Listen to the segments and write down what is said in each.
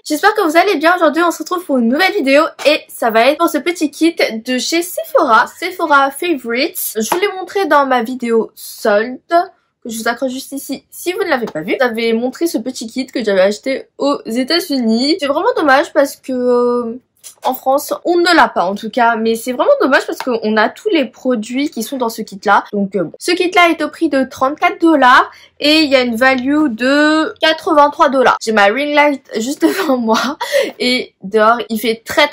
J'espère que vous allez bien. Aujourd'hui on se retrouve pour une nouvelle vidéo et ça va être pour ce petit kit de chez Sephora, Sephora Favorites. Je vous l'ai montré dans ma vidéo solde, que je vous accroche juste ici si vous ne l'avez pas vu. J'avais montré ce petit kit que j'avais acheté aux États-Unis. C'est vraiment dommage parce que en France, on ne l'a pas en tout cas, mais c'est vraiment dommage parce qu'on a tous les produits qui sont dans ce kit-là. Donc bon. Ce kit-là est au prix de 34 $ et il y a une value de 83 $. J'ai ma ring light juste devant moi et dehors, il fait très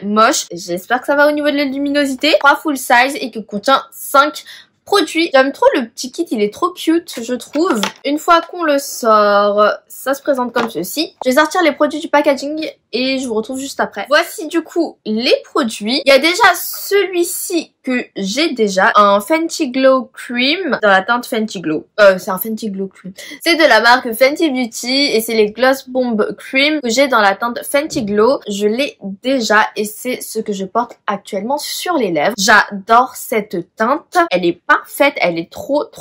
moche. J'espère que ça va au niveau de la luminosité. 3 full size et qui contient 5 produits. J'aime trop le petit kit, il est trop cute, je trouve. Une fois qu'on le sort, ça se présente comme ceci. Je vais sortir les produits du packaging et je vous retrouve juste après. Voici du coup les produits. Il y a déjà celui-ci que j'ai déjà, un Fenty Glow Cream dans la teinte Fenty Glow. C'est un Fenty Glow Cream. C'est de la marque Fenty Beauty et c'est les Gloss Bomb Cream que j'ai dans la teinte Fenty Glow. Je l'ai déjà et c'est ce que je porte actuellement sur les lèvres. J'adore cette teinte. Elle est parfaite, elle est trop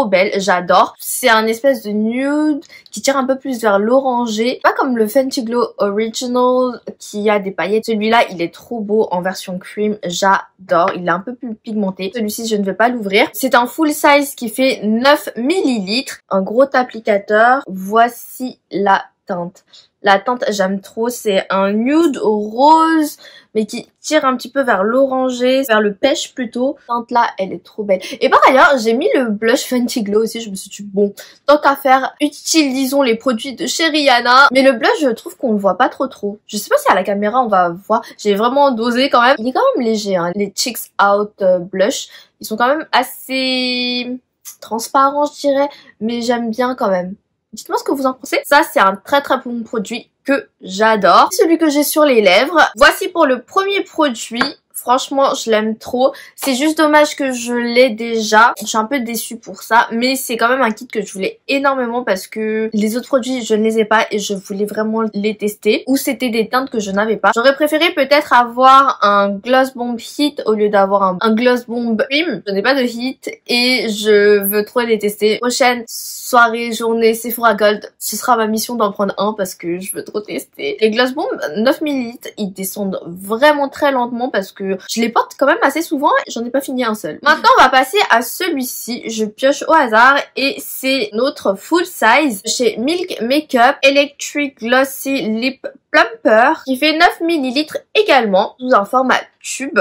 belle, j'adore. C'est un espèce de nude qui tire un peu plus vers l'orangé. Pas comme le Fenty Glow Original qui a des paillettes. Celui-là, il est trop beau en version cream, j'adore. Il est un peu plus pigmenté. Celui-ci, je ne vais pas l'ouvrir. C'est un full size qui fait 9 ml. Un gros applicateur. Voici la teinte. La teinte, j'aime trop, c'est un nude rose, mais qui tire un petit peu vers l'orangé, vers le pêche plutôt. Cette teinte là, elle est trop belle. Et par ailleurs, j'ai mis le blush Fenty Glow aussi, je me suis dit, bon, tant qu'à faire, utilisons les produits de chez Rihanna. Mais le blush, je trouve qu'on le voit pas trop. Je sais pas si à la caméra, on va voir. J'ai vraiment dosé quand même. Il est quand même léger, hein. Les Cheeks Out blush, ils sont quand même assez transparents, je dirais, mais j'aime bien quand même. Dites-moi ce que vous en pensez. Ça, c'est un très bon produit que j'adore. Celui que j'ai sur les lèvres. Voici pour le premier produit. Franchement, je l'aime trop. C'est juste dommage que je l'ai déjà. Je suis un peu déçue pour ça. Mais c'est quand même un kit que je voulais énormément parce que les autres produits, je ne les ai pas et je voulais vraiment les tester. Ou c'était des teintes que je n'avais pas. J'aurais préféré peut-être avoir un Gloss Bomb Hit au lieu d'avoir un Gloss Bomb Cream. Je n'ai pas de hit et je veux trop les tester. Prochaine soirée, journée Sephora Gold, ce sera ma mission d'en prendre un parce que je veux trop tester. Les Gloss Bomb 9 ml, ils descendent vraiment très lentement parce que je les porte quand même assez souvent et j'en ai pas fini un seul. Maintenant, on va passer à celui-ci. Je pioche au hasard et c'est notre full size chez Milk Makeup Electric Glossy Lip Plumper qui fait 9 ml également sous un format tube.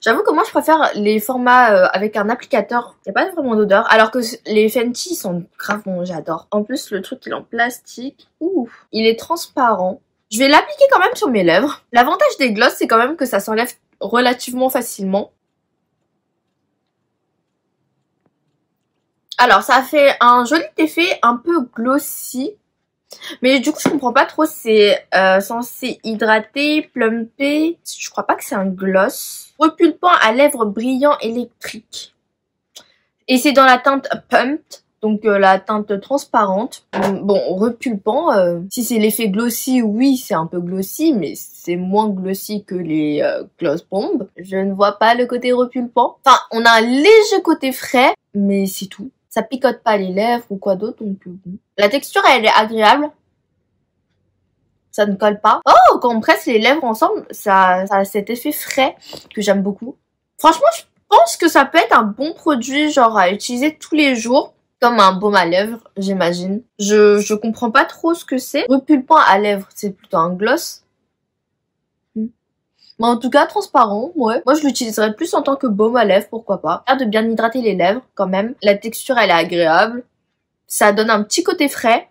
J'avoue que moi je préfère les formats avec un applicateur. Il n'y a pas vraiment d'odeur alors que les Fenty sont grave bons, j'adore. En plus le truc il est en plastique. Ouh, il est transparent. Je vais l'appliquer quand même sur mes lèvres. L'avantage des gloss c'est quand même que ça s'enlève relativement facilement. Alors ça fait un joli effet un peu glossy. Mais du coup je comprends pas trop, c'est censé hydrater, plumper. Je crois pas que c'est un gloss. Repulpant à lèvres brillant électrique. Et c'est dans la teinte Pumped. Donc la teinte transparente. Bon, repulpant, si c'est l'effet glossy, oui, c'est un peu glossy, mais c'est moins glossy que les Gloss Bomb. Je ne vois pas le côté repulpant. Enfin, on a un léger côté frais, mais c'est tout. Ça picote pas les lèvres ou quoi d'autre, donc bon. La texture, elle est agréable. Ça ne colle pas. Oh, quand on presse les lèvres ensemble, ça a cet effet frais que j'aime beaucoup. Franchement, je pense que ça peut être un bon produit, genre à utiliser tous les jours. Comme un baume à lèvres, j'imagine. Je comprends pas trop ce que c'est. Repulpant à lèvres, c'est plutôt un gloss. Mais en tout cas, transparent, ouais. Moi, je l'utiliserais plus en tant que baume à lèvres, pourquoi pas. L'air de bien hydrater les lèvres, quand même. La texture, elle est agréable. Ça donne un petit côté frais.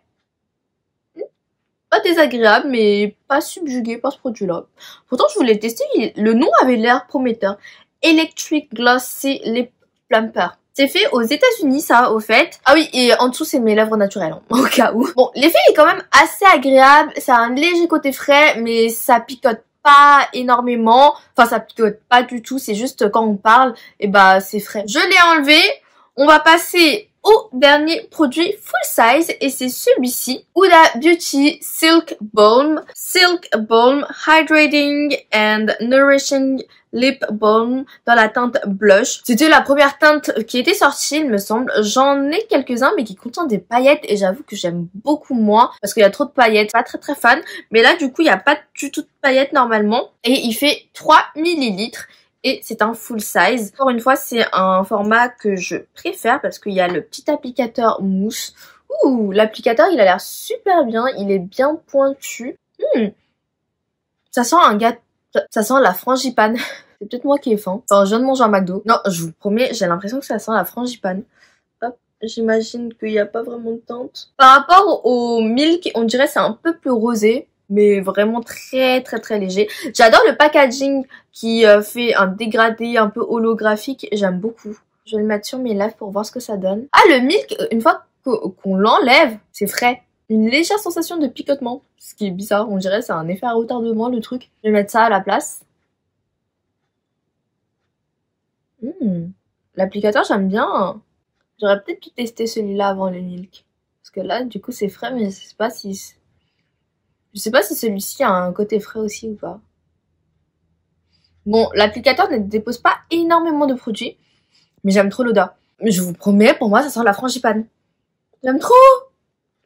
Pas désagréable, mais pas subjugué par ce produit-là. Pourtant, je voulais tester. Le nom avait l'air prometteur. Electric Glossy Lip Plumper. C'est fait aux États-Unis, ça, au fait. Ah oui, et en dessous, c'est mes lèvres naturelles, hein, au cas où. Bon, l'effet est quand même assez agréable. Ça a un léger côté frais, mais ça picote pas énormément. Enfin, ça picote pas du tout. C'est juste quand on parle, et bah, c'est frais. Je l'ai enlevé. On va passer au dernier produit full size et c'est celui-ci. Huda Beauty Silk Balm. Silk Balm Hydrating and Nourishing Lip Balm dans la teinte blush. C'était la première teinte qui était sortie, il me semble. J'en ai quelques-uns mais qui contiennent des paillettes et j'avoue que j'aime beaucoup moins parce qu'il y a trop de paillettes. Pas très fan. Mais là du coup il n'y a pas du tout de paillettes normalement et il fait 3 millilitres. Et c'est un full size. Encore une fois, c'est un format que je préfère parce qu'il y a le petit applicateur mousse. Ouh, l'applicateur, il a l'air super bien. Il est bien pointu. Ça sent un gâteau. Ça sent la frangipane. C'est peut-être moi qui ai faim. Enfin, je viens de manger un McDo. Non, je vous promets, j'ai l'impression que ça sent la frangipane. Hop, j'imagine qu'il n'y a pas vraiment de teinte. Par rapport au milk, on dirait que c'est un peu plus rosé. Mais vraiment très léger. J'adore le packaging qui fait un dégradé un peu holographique. J'aime beaucoup. Je vais le mettre sur mes lèvres pour voir ce que ça donne. Ah, le milk, une fois qu'on l'enlève, c'est frais. Une légère sensation de picotement. Ce qui est bizarre, on dirait c'est un effet à retardement le truc. Je vais mettre ça à la place. L'applicateur, j'aime bien. J'aurais peut-être pu tester celui-là avant le milk. Parce que là, du coup, c'est frais, mais je sais pas si... Je sais pas si celui-ci a un côté frais aussi ou pas. Bon, l'applicateur ne dépose pas énormément de produits, mais j'aime trop l'odeur. Mais je vous promets, pour moi, ça sent la frangipane. J'aime trop.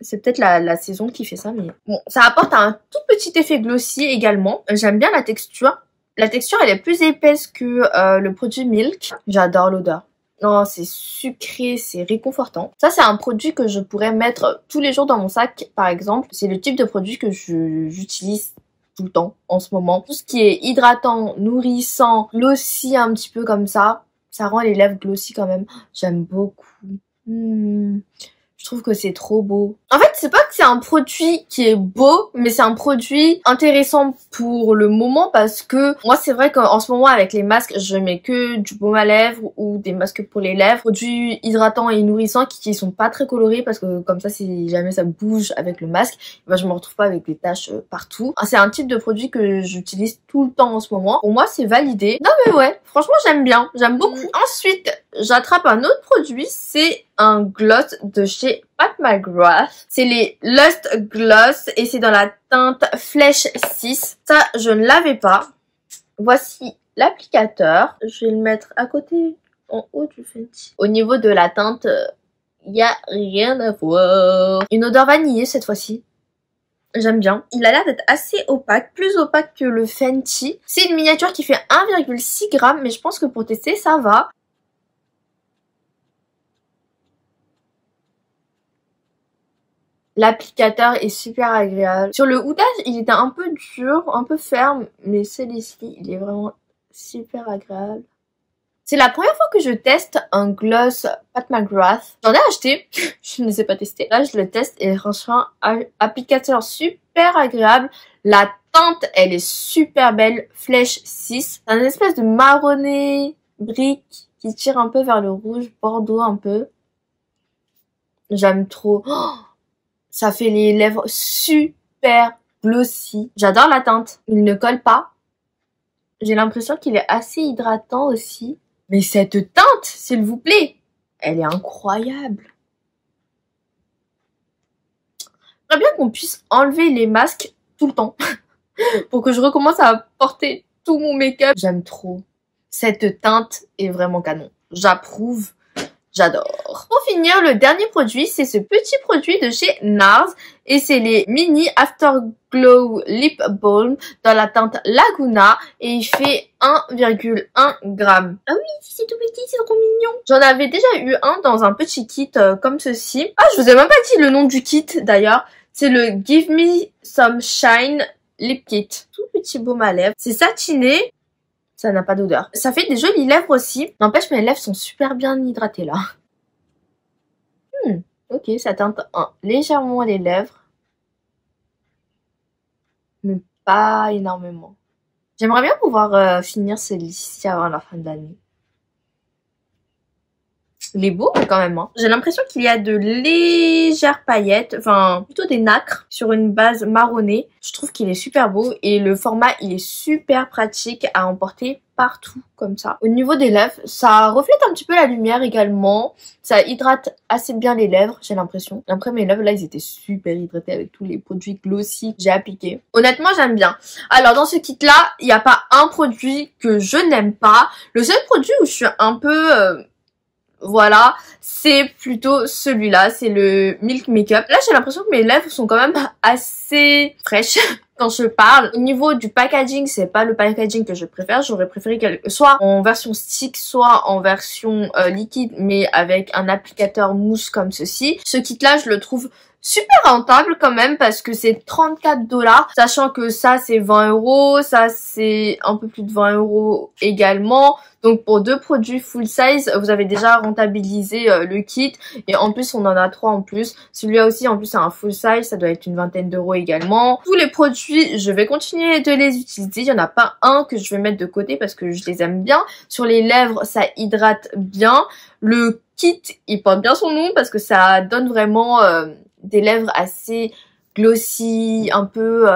C'est peut-être la saison qui fait ça, mais... Bon, ça apporte un tout petit effet glossy également. J'aime bien la texture. La texture, elle est plus épaisse que le produit Milk. J'adore l'odeur. Non, c'est sucré, c'est réconfortant. Ça, c'est un produit que je pourrais mettre tous les jours dans mon sac, par exemple. C'est le type de produit que j'utilise tout le temps en ce moment. Tout ce qui est hydratant, nourrissant, glossy un petit peu comme ça rend les lèvres glossy quand même. J'aime beaucoup. Je trouve que c'est trop beau. En fait, c'est pas que c'est un produit qui est beau, mais c'est un produit intéressant pour le moment parce que moi, c'est vrai qu'en ce moment, avec les masques, je mets que du baume à lèvres ou des masques pour les lèvres. Produits hydratants et nourrissants qui sont pas très colorés parce que comme ça, si jamais ça bouge avec le masque, ben, je me retrouve pas avec des taches partout. C'est un type de produit que j'utilise tout le temps en ce moment. Pour moi, c'est validé. Non mais ouais, franchement, j'aime bien. J'aime beaucoup. Ensuite, j'attrape un autre produit, c'est un gloss de chez Pat McGrath. C'est les Lust Gloss et c'est dans la teinte Flèche 6. Ça, je ne l'avais pas. Voici l'applicateur. Je vais le mettre à côté, en haut du Fenty. Au niveau de la teinte, il n'y a rien à voir. Une odeur vanillée cette fois-ci. J'aime bien. Il a l'air d'être assez opaque, plus opaque que le Fenty. C'est une miniature qui fait 1,6 g, mais je pense que pour tester, ça va. L'applicateur est super agréable. Sur le Huda, il était un peu dur, un peu ferme, mais celui-ci, il est vraiment super agréable. C'est la première fois que je teste un gloss Pat McGrath. J'en ai acheté, je ne les ai pas testés. Là, je le teste et franchement, applicateur super agréable. La teinte, elle est super belle, Flèche 6. C'est une espèce de marronné brique qui tire un peu vers le rouge, bordeaux un peu. J'aime trop. Oh, ça fait les lèvres super glossy. J'adore la teinte. Il ne colle pas. J'ai l'impression qu'il est assez hydratant aussi. Mais cette teinte, s'il vous plaît, elle est incroyable. J'aimerais bien qu'on puisse enlever les masques tout le temps. Pour que je recommence à porter tout mon make-up. J'aime trop. Cette teinte est vraiment canon. J'approuve. J'adore. Pour finir, le dernier produit, c'est ce petit produit de chez NARS et c'est les Mini Afterglow Lip Balm dans la teinte Laguna et il fait 1,1 g. Ah oui, c'est tout petit, c'est trop mignon. J'en avais déjà eu un dans un petit kit comme ceci. Ah, je vous ai même pas dit le nom du kit d'ailleurs. C'est le Give Me Some Shine Lip Kit. Tout petit baume à lèvres. C'est satiné. Ça n'a pas d'odeur. Ça fait des jolies lèvres aussi. N'empêche, mes lèvres sont super bien hydratées là. Ok, ça teinte légèrement les lèvres. Mais pas énormément. J'aimerais bien pouvoir finir celui-ci avant la fin de l'année. Il est beau quand même. Hein. J'ai l'impression qu'il y a de légères paillettes, enfin plutôt des nacres sur une base marronnée. Je trouve qu'il est super beau et le format il est super pratique à emporter partout comme ça. Au niveau des lèvres, ça reflète un petit peu la lumière également. Ça hydrate assez bien les lèvres, j'ai l'impression. Après mes lèvres là, ils étaient super hydratés avec tous les produits glossy que j'ai appliqués. Honnêtement, j'aime bien. Alors dans ce kit là, il n'y a pas un produit que je n'aime pas. Le seul produit où je suis un peu... voilà, c'est plutôt celui-là, c'est le Milk Makeup. Là, j'ai l'impression que mes lèvres sont quand même assez fraîches quand je parle. Au niveau du packaging, c'est pas le packaging que je préfère. J'aurais préféré qu'elle soit en version stick, soit en version liquide, mais avec un applicateur mousse comme ceci. Ce kit-là, je le trouve super rentable quand même parce que c'est 34$, sachant que ça c'est 20€, ça c'est un peu plus de 20€ également. Donc pour deux produits full size, vous avez déjà rentabilisé le kit et en plus on en a 3 en plus. Celui-là aussi en plus c'est un full size, ça doit être une vingtaine d'euros également. Tous les produits, je vais continuer de les utiliser. Il n'y en a pas un que je vais mettre de côté parce que je les aime bien. Sur les lèvres, ça hydrate bien. Le kit, il porte bien son nom parce que ça donne vraiment... des lèvres assez glossy, un peu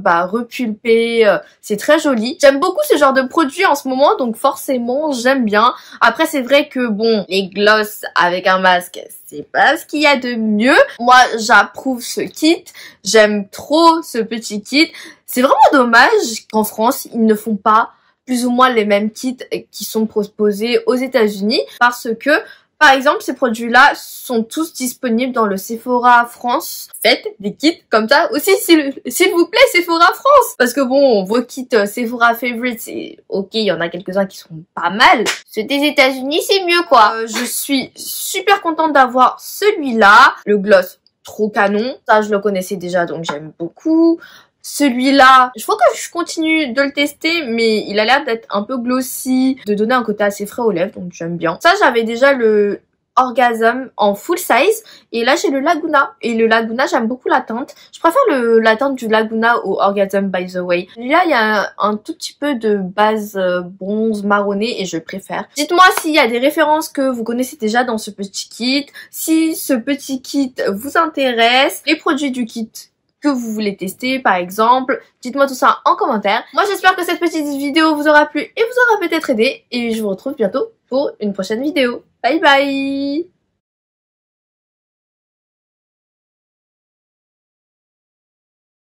repulpées, c'est très joli. J'aime beaucoup ce genre de produit en ce moment, donc forcément j'aime bien. Après c'est vrai que bon, les gloss avec un masque, c'est pas ce qu'il y a de mieux. Moi j'approuve ce kit, j'aime trop ce petit kit. C'est vraiment dommage qu'en France ils ne font pas plus ou moins les mêmes kits qui sont proposés aux États-Unis parce que par exemple, ces produits-là sont tous disponibles dans le Sephora France. Faites des kits comme ça aussi, s'il vous plaît, Sephora France. Parce que bon, vos kits Sephora Favorites, c'est ok, il y en a quelques-uns qui sont pas mal. Ceux des États-Unis, c'est mieux quoi. Je suis super contente d'avoir celui-là. Le gloss, trop canon. Ça, je le connaissais déjà, donc j'aime beaucoup. Celui-là, il faut que je continue de le tester, mais il a l'air d'être un peu glossy, de donner un côté assez frais aux lèvres, donc j'aime bien. Ça, j'avais déjà le Orgasm en full size, et là j'ai le Laguna. Et le Laguna, j'aime beaucoup la teinte. Je préfère la teinte du Laguna au Orgasm, by the way. Là, il y a un tout petit peu de base bronze marronné, et je préfère. Dites-moi s'il y a des références que vous connaissez déjà dans ce petit kit, si ce petit kit vous intéresse, les produits du kit que vous voulez tester par exemple. Dites-moi tout ça en commentaire. Moi j'espère que cette petite vidéo vous aura plu et vous aura peut-être aidé. Et je vous retrouve bientôt pour une prochaine vidéo. Bye bye!